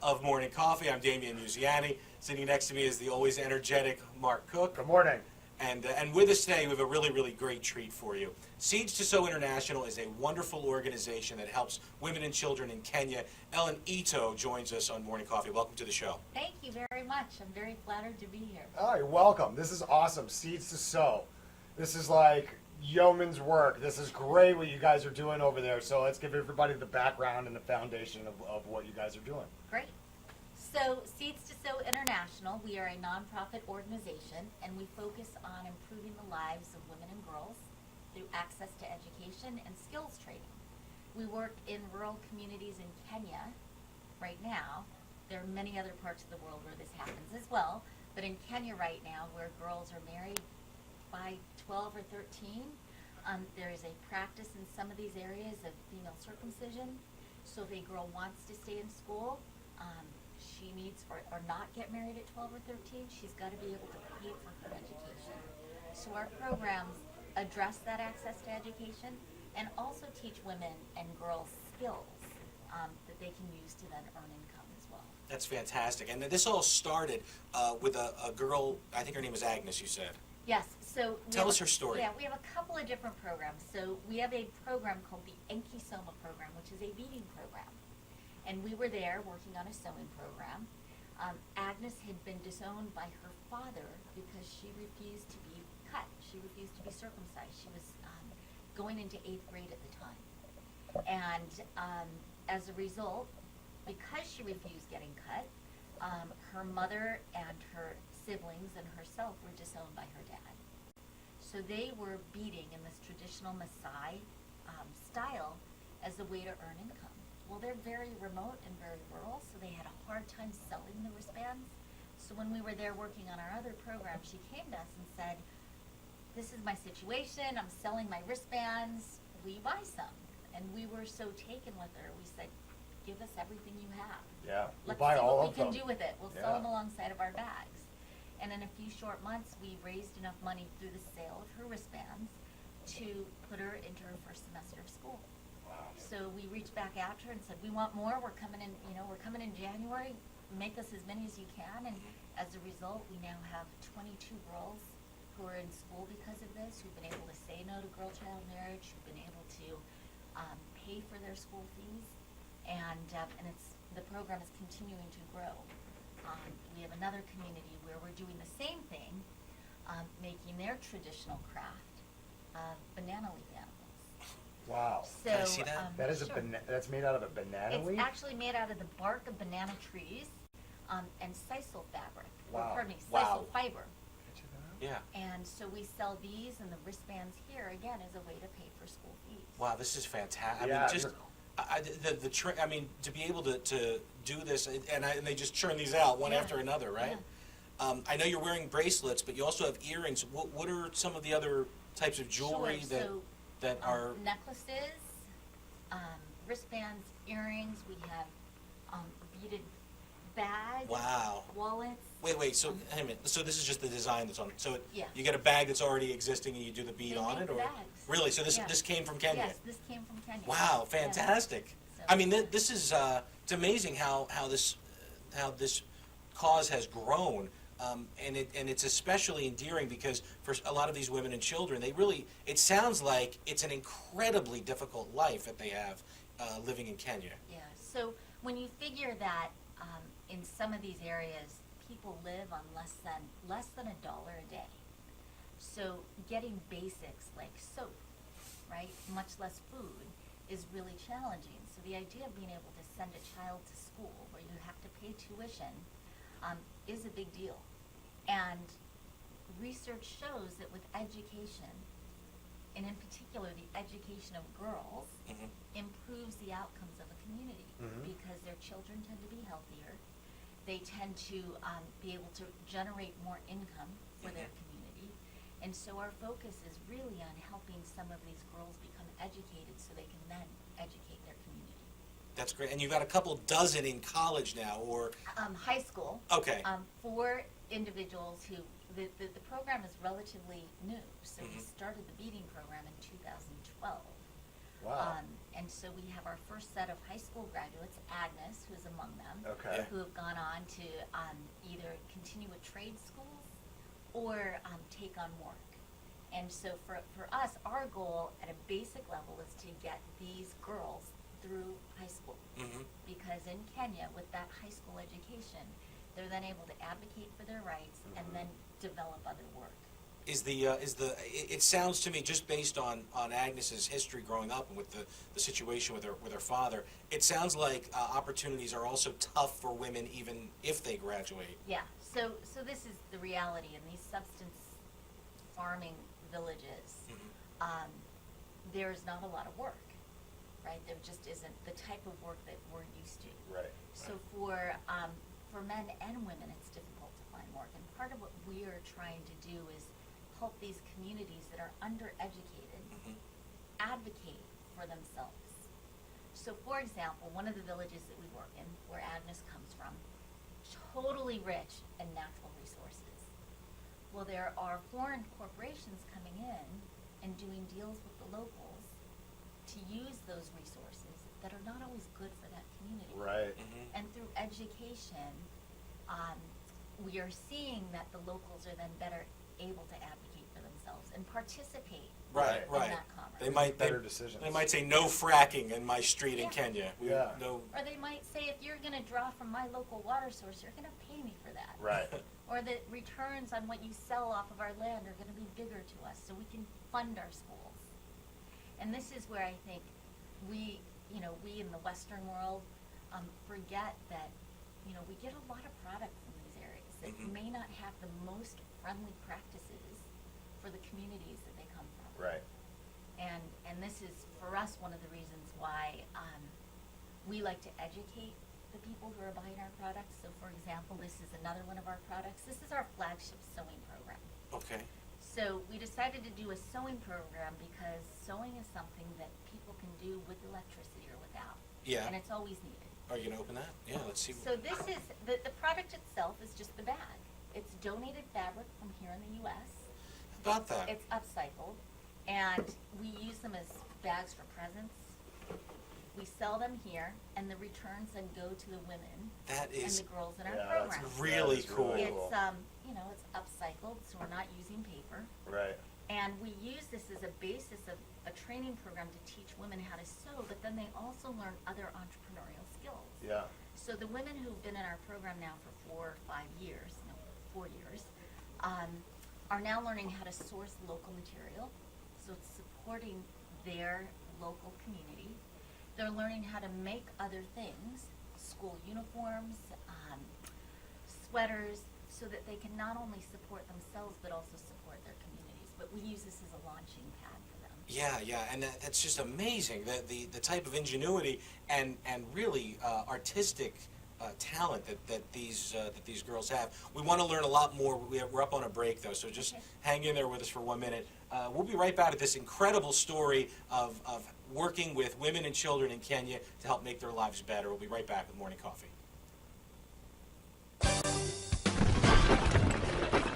of Morning Coffee. I'm Damian Muziani. Sitting next to me is the always energetic Mark Cook. Good morning. And with us today, we have a really, really great treat for you. Seeds to Sow International is a wonderful organization that helps women and children in Kenya. Ellen Ito joins us on Morning Coffee. Welcome to the show. Thank you very much. I'm very flattered to be here. Oh, you're welcome. This is awesome. Seeds to Sow. This is like yeoman's work. This is great what you guys are doing over there. So let's give everybody the background and the foundation of what you guys are doing. Great. So Seeds to Sow International, we are a nonprofit organization, and we focus on improving the lives of women and girls through access to education and skills training. We work in rural communities in Kenya right now. There are many other parts of the world where this happens as well, but in Kenya right now, where girls are married by 12 or 13, there is a practice in some of these areas of female circumcision. So if a girl wants to stay in school, she needs, or not get married at 12 or 13, she's got to be able to pay for her education. So our programs address that access to education and also teach women and girls skills that they can use to then earn income as well. That's fantastic. And this all started with a girl, I think her name was Agnes, you said. Yes. So tell us her story. Yeah, we have a couple of different programs. So we have a program called the Enki Soma program, which is a beading program. And we were there working on a sewing program. Agnes had been disowned by her father because she refused to be cut. She refused to be circumcised. She was going into 8th grade at the time. And as a result, because she refused getting cut, her mother and her siblings and herself were disowned by her dad. So they were beading in this traditional Maasai style as a way to earn income. Well, they're very remote and very rural, so they had a hard time selling the wristbands. So when we were there working on our other program, she came to us and said, "This is my situation, I'm selling my wristbands, will you buy some?" And we were so taken with her, we said, "Give us everything you have. Yeah, Let's buy see all what of we can them. do with it. We'll Yeah. sell them alongside of our bags." And in a few short months, we raised enough money through the sale of her wristbands to put her into her first semester of school. Wow. So we reached back out to her and said, "We want more. We're coming in. We're coming in January. Make us as many as you can." And as a result, we now have 22 girls who are in school because of this, who've been able to say no to girl-child marriage, who've been able to pay for their school fees, and the program is continuing to grow. We have another community where we're doing the same thing, making their traditional craft of banana leaf animals. Wow. So, Can I see that? That is sure. that's made out of a banana It's leaf? actually made out of the bark of banana trees and sisal fabric, or Wow. pardon me, Wow. sisal fiber. Yeah. And so we sell these and the wristbands here, again, as a way to pay for school fees. Wow, this is fantastic. Yeah, I mean, just I mean, to be able to do this, and they just churn these out one Yeah. after another, right? I know you're wearing bracelets, but you also have earrings. What are some of the other types of jewelry Sure, that so, that are? necklaces, wristbands, earrings, we have beaded bags, Wow. wallets. Wait. So, hang a minute. So this is just the design that's on. So Yeah. you get a bag that's already existing, and you do the bead They on make it, the or bags. really? So this Yeah. this came from Kenya. Yes, this came from Kenya. Wow, Yeah. fantastic. So- I mean, this is it's amazing how this cause has grown, and it's especially endearing because for a lot of these women and children, it sounds like it's an incredibly difficult life that they have living in Kenya. Yeah, so when you figure that in some of these areas, people live on less than $1 a day. So getting basics like soap, right, much less food, is really challenging. So the idea of being able to send a child to school where you have to pay tuition is a big deal. And research shows that with education, and in particular the education of girls, Mhm. improves the outcomes of a community because their children tend to be healthier. They tend to be able to generate more income for their community. And so our focus is really on helping some of these girls become educated so they can then educate their community. That's great. And you've got a couple dozen in college now, or High school. okay. For individuals who, the program is relatively new. So we started the beading program in 2012. Wow. And so we have our first set of high school graduates, Agnes, who's among them, Okay. who have gone on to either continue with trade schools or take on work. And so for us, our goal at a basic level is to get these girls through high school. Mhm. Because in Kenya, with that high school education, they're then able to advocate for their rights and then develop other work. It sounds to me, just based on Agnes's history growing up and with the situation with her father, it sounds like opportunities are also tough for women even if they graduate. Yeah, so this is the reality in these substance farming villages. There's not a lot of work, right? There just isn't the type of work that we're used to. Right. So for men and women, it's difficult to find work. And part of what we are trying to do is help these communities that are undereducated advocate for themselves. So for example, one of the villages that we work in, where Agnes comes from, totally rich in natural resources. Well, there are foreign corporations coming in and doing deals with the locals to use those resources that are not always good for that community. Right. And through education, we are seeing that the locals are then better able to advocate for themselves and participate Right, in right. that commerce. They might Better decisions. They might say no fracking in my street in Yeah. Kenya. Yeah. No. Or they might say, if you're going to draw from my local water source, you're going to pay me for that. Right. Or the returns on what you sell off of our land are going to be bigger to us, so we can fund our schools. And this is where I think we in the Western world forget that, we get a lot of products in these areas that may not have the most friendly practices for the communities that they come from. Right. And this is, for us, one of the reasons why we like to educate the people who are buying our products. So, for example, this is another one of our products. This is our flagship sewing program. Okay. So we decided to do a sewing program because sewing is something that people can do with electricity or without. Yeah. And it's always needed. Are you gonna open that? Yeah. Let's see. So this is, the product itself is just the bag. It's donated fabric from here in the U.S. About that. It's upcycled, and we use them as bags for presents. We sell them here, and the returns then go to the women That and is the girls in our Yeah, program. that's really cool. really It's, it's upcycled, so we're not using paper. Right. And we use this as a basis of a training program to teach women how to sew, but then they also learn other entrepreneurial skills. Yeah. So the women who've been in our program now for 4 years, are now learning how to source local material. So it's supporting their local community. They're learning how to make other things, school uniforms, sweaters, so that they can not only support themselves, but also support their communities. But we use this as a launching pad for them. Yeah, and that's just amazing. The type of ingenuity and really artistic talent that these girls have. We want to learn a lot more. We're up on a break though, so just hang in there with us for 1 minute. We'll be right back at this incredible story of working with women and children in Kenya to help make their lives better. We'll be right back with Morning Coffee.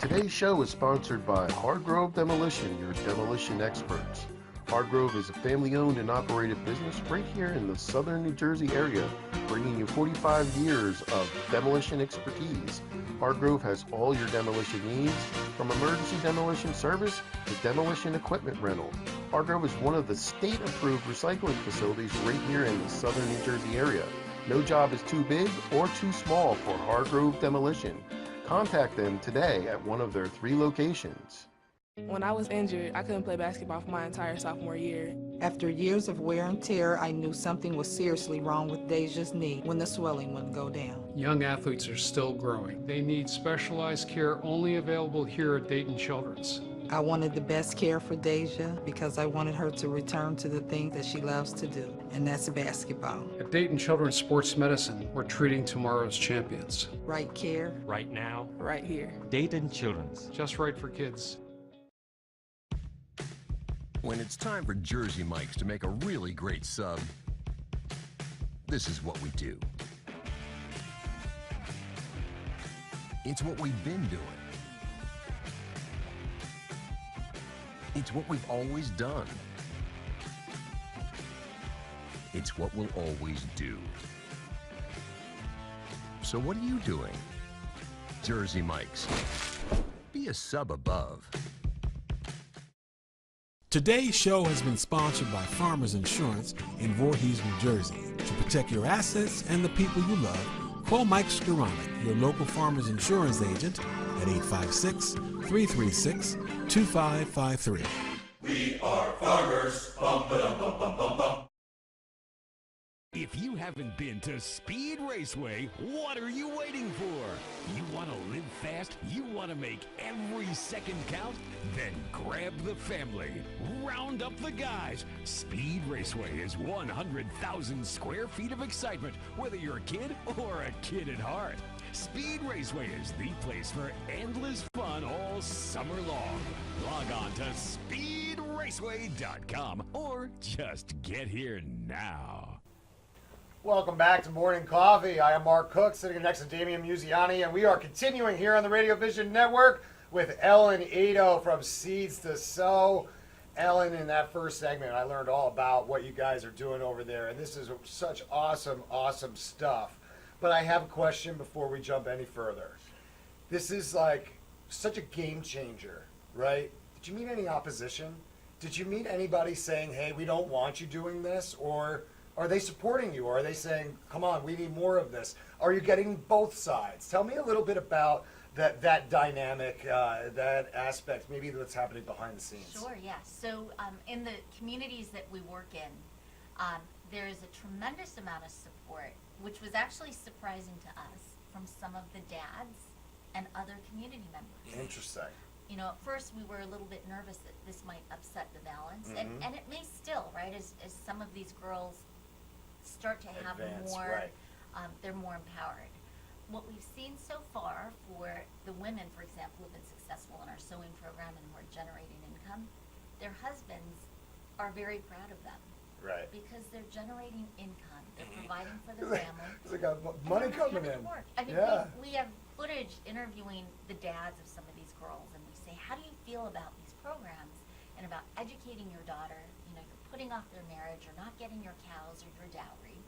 Today's show is sponsored by Hargrove Demolition, your demolition experts. Hargrove is a family-owned and operated business right here in the southern New Jersey area, bringing you 45 years of demolition expertise. Hargrove has all your demolition needs, from emergency demolition service to demolition equipment rental. Hargrove is one of the state-approved recycling facilities right here in the southern New Jersey area. No job is too big or too small for Hargrove Demolition. Contact them today at one of their 3 locations. When I was injured, I couldn't play basketball for my entire sophomore year. After years of wear and tear, I knew something was seriously wrong with Deja's knee when the swelling wouldn't go down. Young athletes are still growing. They need specialized care only available here at Dayton Children's. I wanted the best care for Deja because I wanted her to return to the thing that she loves to do, and that's basketball. At Dayton Children's Sports Medicine, we're treating tomorrow's champions. Right care. Right now, Right here. Dayton Children's. Just right for kids. When it's time for Jersey Mike's to make a really great sub, this is what we do. It's what we've been doing. It's what we've always done. It's what we'll always do. So what are you doing? Jersey Mike's. Be a sub above. Today's show has been sponsored by Farmers Insurance in Voorhees, New Jersey. To protect your assets and the people you love, call Mike Skoranek, your local Farmers Insurance agent, at 856-336-2553. We are farmers. Bum, ba-dum, bum, bum, bum, bum. If you haven't been to Speed Raceway, what are you waiting for? You want to live fast? You want to make every second count? Then grab the family. Round up the guys. Speed Raceway is 100,000 square feet of excitement, whether you're a kid or a kid at heart. Speed Raceway is the place for endless fun all summer long. Log on to speedraceway.com or just get here now. Welcome back to Morning Coffee. I am Mark Cook, sitting next to Damian Musiani, and we are continuing here on the Radio Vision Network with Ellen Ito from Seeds to Sow. Ellen, in that first segment, I learned all about what you guys are doing over there, and this is such awesome, awesome stuff. But I have a question before we jump any further. This is like such a game changer, right? Did you meet any opposition? Did you meet anybody saying, hey, we don't want you doing this? Or are they supporting you? Or are they saying, come on, we need more of this? Are you getting both sides? Tell me a little bit about that dynamic, that aspect, maybe what's happening behind the scenes. Sure, yeah. So in the communities that we work in, there is a tremendous amount of support, which was actually surprising to us from some of the dads and other community members. Interesting. You know, at first we were a little bit nervous that this might upset the balance, and it may still, right, as some of these girls start to have more, they're more empowered. What we've seen so far for the women, for example, who've been successful in our sewing program and who are generating income, their husbands are very proud of them. Right. Because they're generating income, they're providing for their family. There's like money coming in. I mean, Yeah. we have footage interviewing the dads of some of these girls, and we say, how do you feel about these programs and about educating your daughter? You know, you're putting off their marriage, you're not getting your cows or your dowry.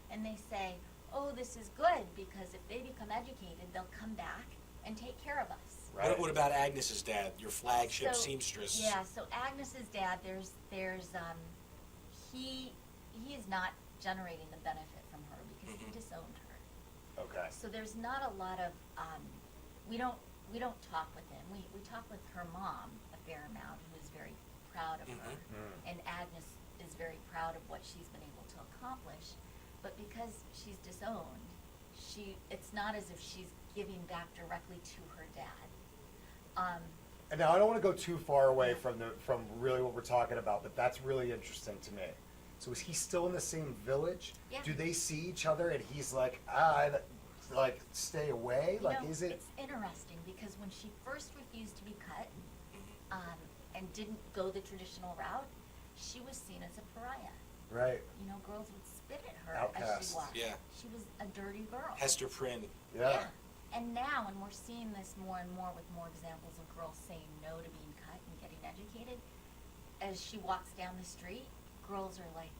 And they say, oh, this is good, because if they become educated, they'll come back and take care of us. Right. What about Agnes's dad, your flagship So, seamstress? Yeah, so Agnes's dad, he is not generating the benefit from her because he disowned her. Okay. So there's not a lot of, we don't talk with him. We talk with her mom a fair amount, who is very proud of her. And Agnes is very proud of what she's been able to accomplish. But because she's disowned, it's not as if she's giving back directly to her dad. And now I don't want to go too far away from really what we're talking about, but that's really interesting to me. So is he still in the same village? Yeah. Do they see each other and he's like, stay away? You Like, know, is it? It's interesting because when she first refused to be cut and didn't go the traditional route, she was seen as a pariah. Right. You know, girls would spit at her as Outcast. she walked. Yeah. She was a dirty girl. Hester Prynne. Yeah. And now, and we're seeing this more and more with more examples of girls saying no to being cut and getting educated, as she walks down the street, girls are like,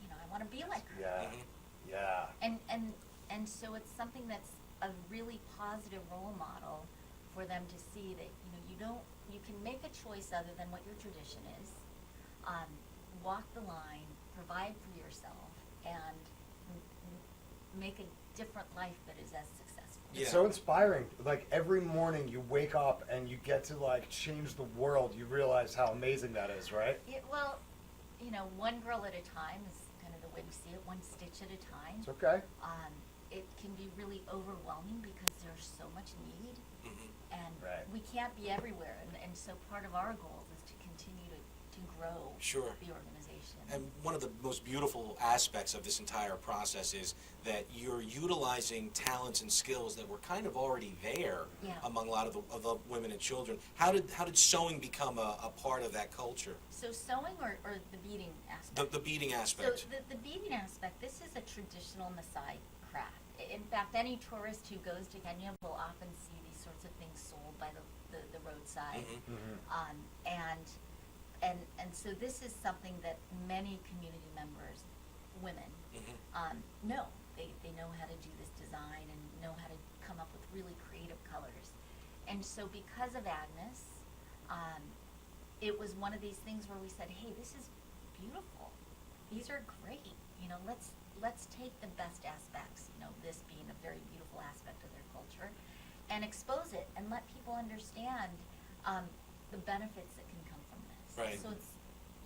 you know, I want to be like her. Yeah. Yeah. And so it's something that's a really positive role model for them to see that, you know, you can make a choice other than what your tradition is, walk the line, provide for yourself, and make a different life that is as successful. It's so inspiring. Like every morning you wake up and you get to like change the world. You realize how amazing that is, right? Well, you know, one girl at a time is kind of the way we see it, one stitch at a time. It's okay. It can be really overwhelming because there's so much need, and we can't be everywhere. And so part of our goals is to continue to grow the organization. And one of the most beautiful aspects of this entire process is that you're utilizing talents and skills that were kind of already there among a lot of the women and children. How did sewing become a part of that culture? So sewing or the beading aspect? The beading aspect. So the beading aspect, this is a traditional Maasai craft. In fact, any tourist who goes to Kenya will often see these sorts of things sold by the roadside. And so this is something that many community members women, know. They know how to do this design and know how to come up with really creative colors. And so because of Agnes, it was one of these things where we said, hey, this is beautiful. These are great. You know, let's take the best aspects, you know, this being a very beautiful aspect of their culture, and expose it and let people understand the benefits that can come from this. Right. So it's,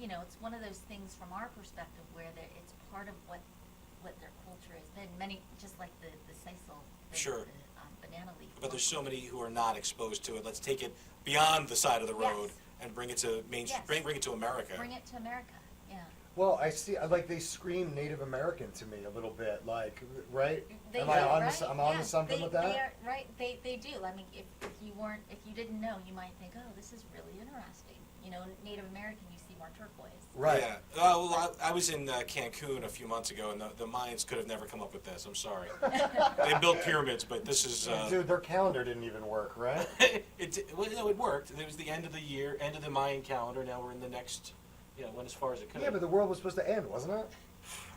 you know, it's one of those things from our perspective where it's part of what their culture has been. Many, just like the sisal, Sure. the banana leaf. But there's so many who are not exposed to it. Let's take it beyond the side of the road Yes. and bring it to Yes. bring it to America. Bring it to America, yeah. Well, I see. Like they scream Native American to me a little bit. Like, right? They Am do, I on right? to, I'm on Yeah, to something they, with that? They are, right, they do. I mean, if you didn't know, you might think, oh, this is really interesting. You know, Native American, you see more turquoise. Right. Yeah. Well, I was in Cancun a few months ago, and the Mayans could have never come up with this. I'm sorry. They built pyramids, but this is. Dude, their calendar didn't even work, right? Well, no, it worked. It was the end of the year, end of the Mayan calendar. Now we're in the next, went as far as it could. Yeah, but the world was supposed to end, wasn't it?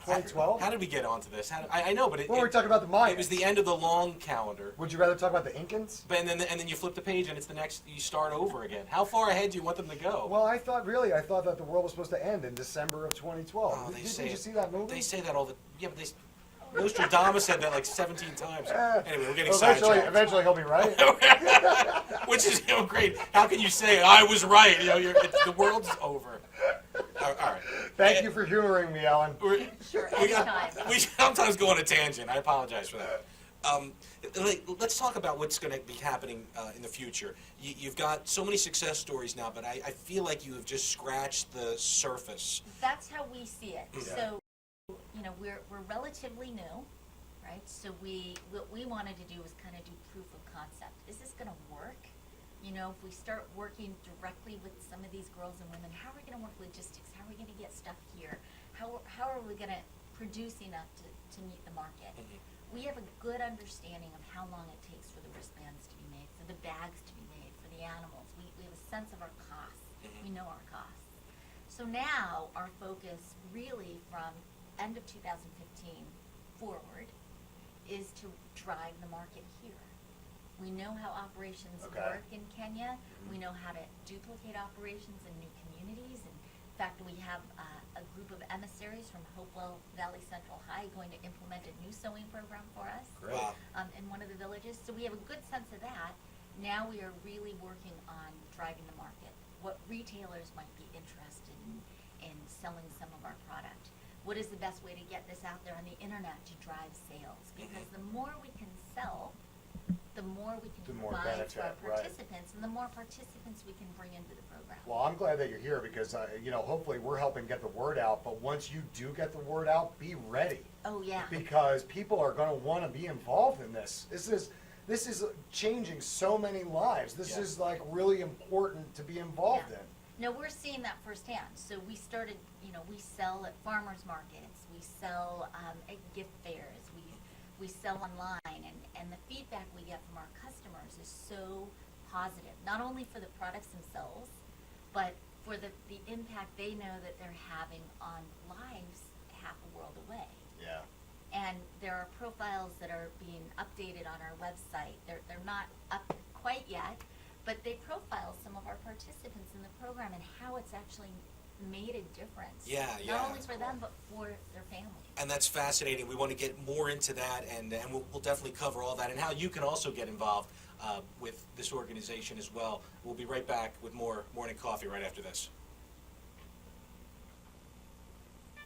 2012? How did we get onto this? I know, but Well, we're talking about the Mayans. It was the end of the long calendar. Would you rather talk about the Incans? But and then you flip the page and it's the next. You start over again. How far ahead do you want them to go? Well, I thought that the world was supposed to end in December of 2012. Oh, Did you see that movie? They say that all the. Yeah, but Nostradamus said that like 17 times. Anyway, we're getting Eventually he'll be right. Which is great. How can you say I was right? The world's over. All right. Thank you for humoring me, Ellen. Sure, We sometimes go on a tangent. I apologize for that. Let's talk about what's going to be happening in the future. You've got so many success stories now, but I feel like you have just scratched the surface. That's how we see it. Yeah. So, we're relatively new, right? So what we wanted to do was kind of do proof of concept. Is this going to work? If we start working directly with some of these girls and women, how are we going to work logistics? How are we going to get stuff here? How are we going to produce enough to meet the market? Mm-hmm. We have a good understanding of how long it takes for the wristbands to be made, for the bags to be made, for the animals. We have a sense of our costs. Mm-hmm. We know our costs. So now our focus really from end of 2015 forward is to drive the market here. We know how operations work in Kenya. We know how to duplicate operations in new communities. In fact, we have a group of emissaries from Hopewell Valley Central High going to implement a new sewing program for us in one of the villages. So we have a good sense of that. Now we are really working on driving the market. What retailers might be interested in selling some of our product. What is the best way to get this out there on the internet to drive sales? Because the more we can sell, the more we can provide to our participants, and the more participants we can bring into the program. Well, I'm glad that you're here because, hopefully we're helping get the word out. But once you do get the word out, be ready. Oh, yeah. Because people are going to want to be involved in this. This is changing so many lives. This is like really important to be involved in. No, we're seeing that firsthand. So we started, we sell at farmers markets, we sell at gift fairs, we sell online, and the feedback we get from our customers is so positive, not only for the products themselves, but for the impact they know that they're having on lives half a world away. Yeah. And there are profiles that are being updated on our website. They're not up quite yet, but they profile some of our participants in the program and how it's actually made a difference. Not only for them, but for their families. And that's fascinating. We want to get more into that, and we'll definitely cover all that, and how you can also get involved with this organization as well. We'll be right back with more Morning Coffee right after this.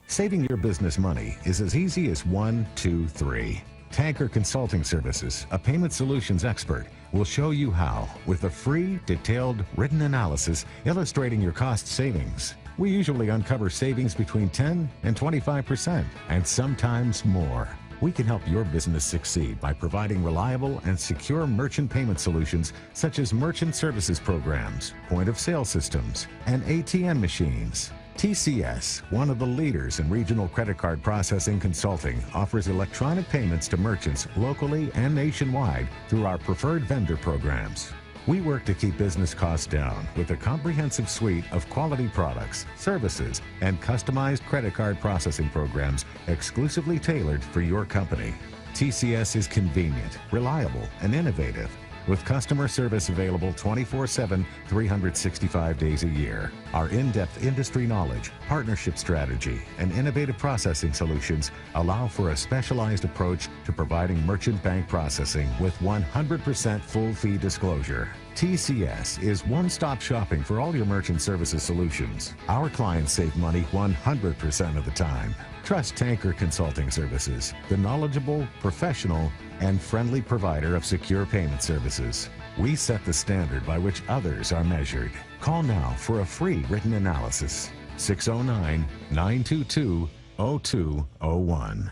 Saving your business money is as easy as 1, 2, 3. Tanker Consulting Services, a payment solutions expert, will show you how with a free, detailed, written analysis illustrating your cost savings. We usually uncover savings between 10 and 25%, and sometimes more. We can help your business succeed by providing reliable and secure merchant payment solutions such as merchant services programs, point-of-sale systems, and ATM machines. TCS, one of the leaders in regional credit card processing consulting, offers electronic payments to merchants locally and nationwide through our preferred vendor programs. We work to keep business costs down with a comprehensive suite of quality products, services, and customized credit card processing programs exclusively tailored for your company. TCS is convenient, reliable, and innovative, with customer service available 24/7, 365 days a year. Our in-depth industry knowledge, partnership strategy, and innovative processing solutions allow for a specialized approach to providing merchant bank processing with 100% full fee disclosure. TCS is one-stop shopping for all your merchant services solutions. Our clients save money 100% of the time. Trust Tanker Consulting Services, the knowledgeable, professional, and friendly provider of secure payment services. We set the standard by which others are measured. Call now for a free written analysis. 609-922-0201.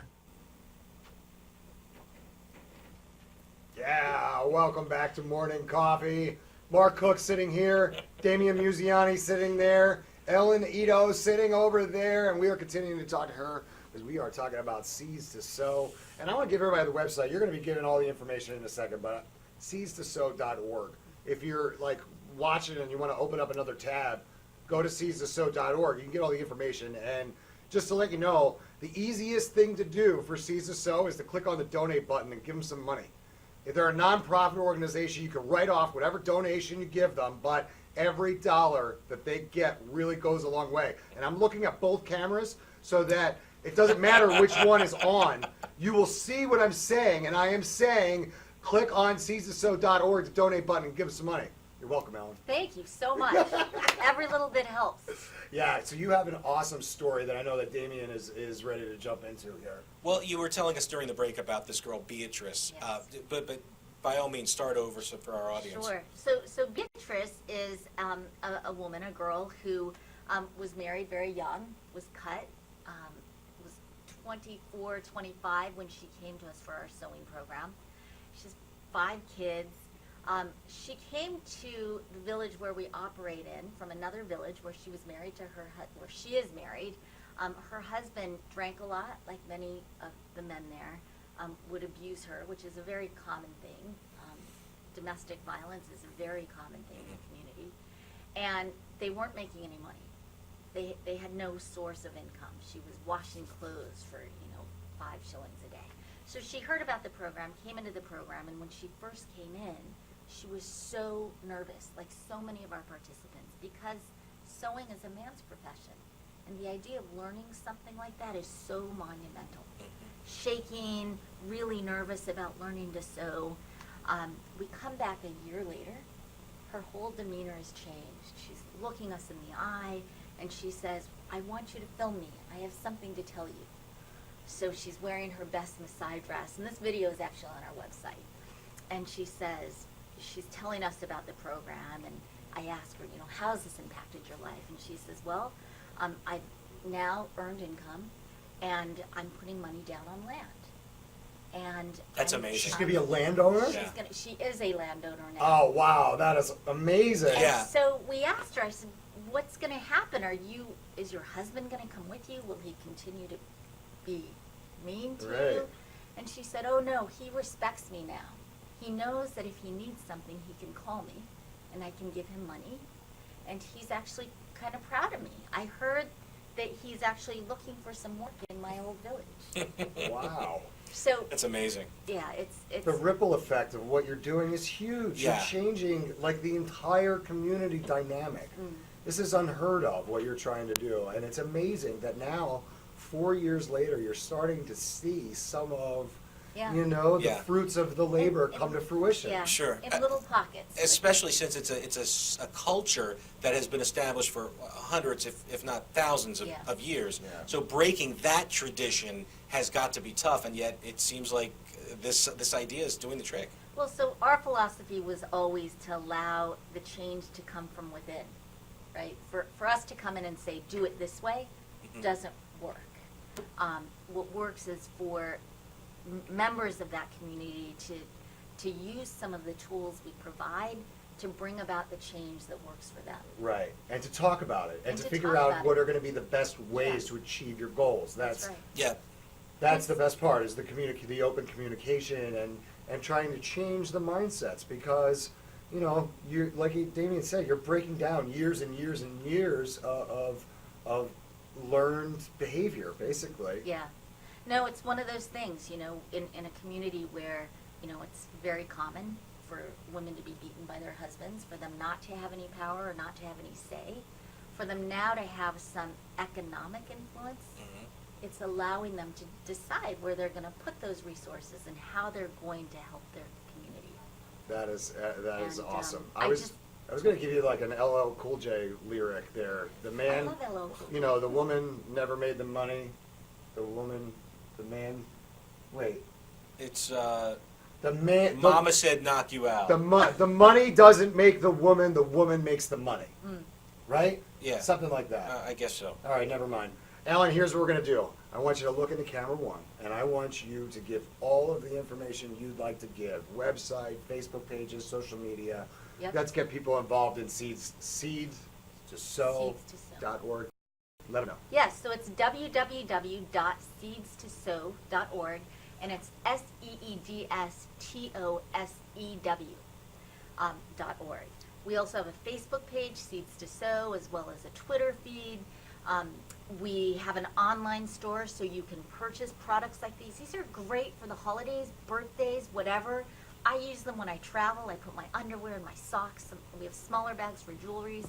Yeah, welcome back to Morning Coffee. Mark Cook sitting here, Damian Musiani sitting there, Ellen Ito sitting over there, and we are continuing to talk to her because we are talking about Seeds to Sow. And I want to give everybody the website. You're going to be getting all the information in a second, but seedstosow.org. If you're like watching and you want to open up another tab, go to seedstosow.org. You can get all the information. And just to let you know, the easiest thing to do for Seeds to Sow is to click on the donate button and give them some money. If they're a nonprofit organization, you can write off whatever donation you give them, but every dollar that they get really goes a long way. And I'm looking at both cameras so that it doesn't matter which one is on. You will see what I'm saying, and I am saying click on seedstosow.org to donate button and give us some money. You're welcome, Ellen. Thank you so much. Every little bit helps. Yeah, so you have an awesome story that I know that Damien is ready to jump into here. Well, you were telling us during the break about this girl, Beatrice, Yes. but by all means, start over for our audience. Sure. So Beatrice is a woman, a girl who was married very young, was cut, was 24, 25 when she came to us for our sewing program. She has 5 kids. She came to the village where we operate in from another village where she was married to where she is married. Her husband drank a lot, like many of the men there, would abuse her, which is a very common thing. Domestic violence is a very common thing in the community. And they weren't making any money. They had no source of income. She was washing clothes for, 5 shillings a day. So she heard about the program, came into the program, and when she first came in, she was so nervous, like so many of our participants, because sewing is a man's profession. And the idea of learning something like that is so monumental. Shaking, really nervous about learning to sew. We come back a year later, her whole demeanor has changed. She's looking us in the eye, and she says, I want you to film me. I have something to tell you. So she's wearing her best Masai dress, and this video is actually on our website. And she says, she's telling us about the program, and I asked her, how has this impacted your life? And she says, well, I've now earned income, and I'm putting money down on land. And That's amazing. She's going to be a landowner? Yeah. She is a landowner now. Oh, wow. That is amazing. Yeah. So we asked her, I said, what's going to happen? Is your husband going to come with you? Will he continue to be mean to Right. you? And she said, oh no, he respects me now. He knows that if he needs something, he can call me and I can give him money. And he's actually kind of proud of me. I heard that he's actually looking for some work in my old village. Wow. So That's amazing. yeah, it's The ripple effect of what you're doing is huge. Yeah. You're changing like the entire community dynamic. This is unheard of what you're trying to do, and it's amazing that now 4 years later you're starting to see some of Yeah. the Yeah. fruits of the labor And- come to fruition. yeah, Sure. in little pockets. Especially since it's a culture that has been established for hundreds, if not thousands Yeah. of years. Yeah. So breaking that tradition has got to be tough, and yet it seems like this idea is doing the trick. Well, so our philosophy was always to allow the change to come from within, right? For us to come in and say, do it this way, doesn't work. What works is for members of that community to use some of the tools we provide to bring about the change that works for them. Right, and to talk about it, and And to to figure talk out about what it. are going to be the best ways Yeah. to achieve your goals. That's right. Yeah. That's the best part is the open communication and trying to change the mindsets because you know, you like Damien said, you're breaking down years and years and years of learned behavior, basically. Yeah. No, it's one of those things, you know, in a community where, you know, it's very common for women to be beaten by their husbands, for them not to have any power or not to have any say, for them now to have some economic influence. It's allowing them to decide where they're going to put those resources and how they're going to help their community. That is And, awesome. I I was going to give you like an LL Cool J lyric there. The man, love LL Cool J. you know, the woman never made the money. The man. Wait, It's the man. Mama said knock you out. The money doesn't make the woman makes the money. Right? Yeah. Something like that. I guess so. All right, never mind. Alan, here's what we're going to do. I want you to look into camera one, and I want you to give all of the information you'd like to give. Website, Facebook pages, social media. Yep. Let's get people involved in Seeds to Sow.org. Let them know. Yes, so it's www.seedstosow.org, and it's SEEDSTOSEW.org. We also have a Facebook page, Seeds to Sow, as well as a Twitter feed. We have an online store so you can purchase products like these. These are great for the holidays, birthdays, whatever. I use them when I travel. I put my underwear and my socks. We have smaller bags for jewelry.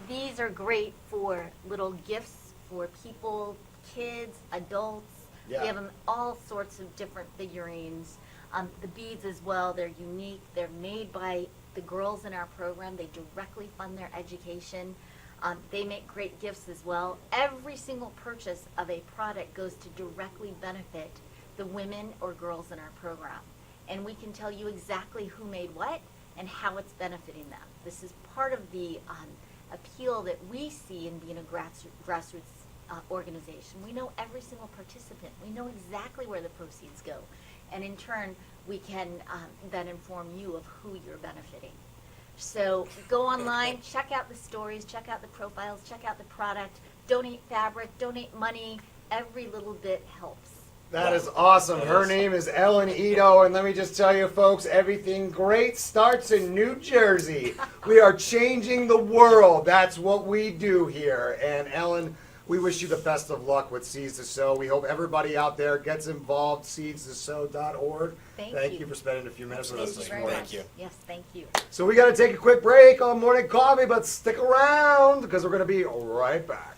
These are great for little gifts for people, kids, adults. Yeah. We have them all sorts of different figurines. The beads as well, they're unique. They're made by the girls in our program. They directly fund their education. They make great gifts as well. Every single purchase of a product goes to directly benefit the women or girls in our program. And we can tell you exactly who made what and how it's benefiting them. This is part of the appeal that we see in being a grassroots organization. We know every single participant. We know exactly where the proceeds go. And in turn, we can then inform you of who you're benefiting. So go online, check out the stories, check out the profiles, check out the product, donate fabric, donate money. Every little bit helps. That is awesome. Her name is Ellen Ito, and let me just tell you, folks, everything great starts in New Jersey. We are changing the world. That's what we do here. And Ellen, we wish you the best of luck with Seeds to Sow. We hope everybody out there gets involved. Seedstosow.org. Thank you for spending a few minutes with us this morning. Thank you. Yes, thank you. So we got to take a quick break on Morning Coffee, but stick around because we're going to be right back.